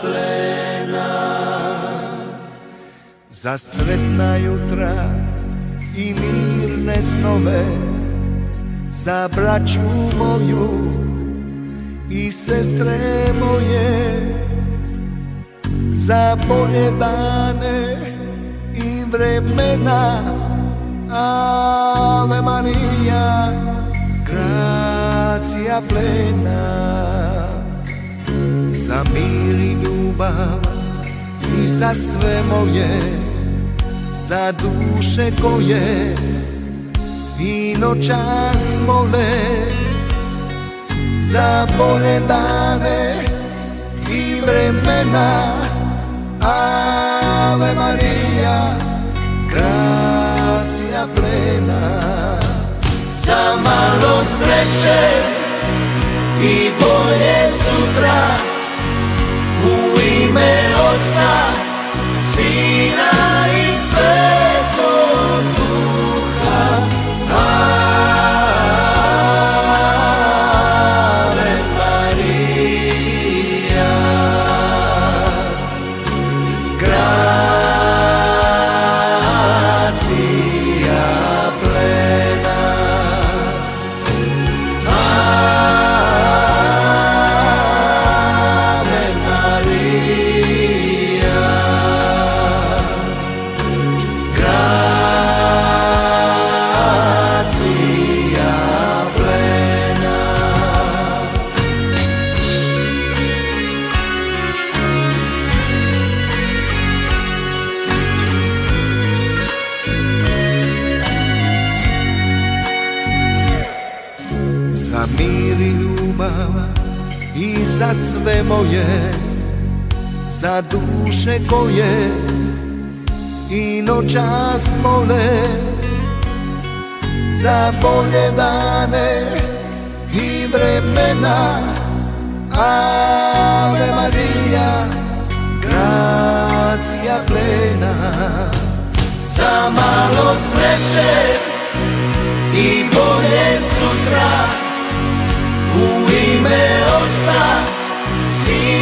plena. Za sretna jutra i mirne snove, za braću moju i sestre moje, za bolje dane i vremena. Ave Maria, gracia plena. Za mir i ljubav i za sve moje, za duše koje i noćas mole, za bolje dane i vremena. Ave Maria, gracia plena. Za malo sreće i bolje sutra, u ime Oca, Sina i Svetog Duha. Ave Maria, gracia plena. Ave Maria, gracia plena. Za mir i ljubav i za sve moje, za duše koje i noćas mole, za bolje dane i vremena. Ave Maria, gracia plena. Za malo sreće i bolje sutra, u ime Oca, Sina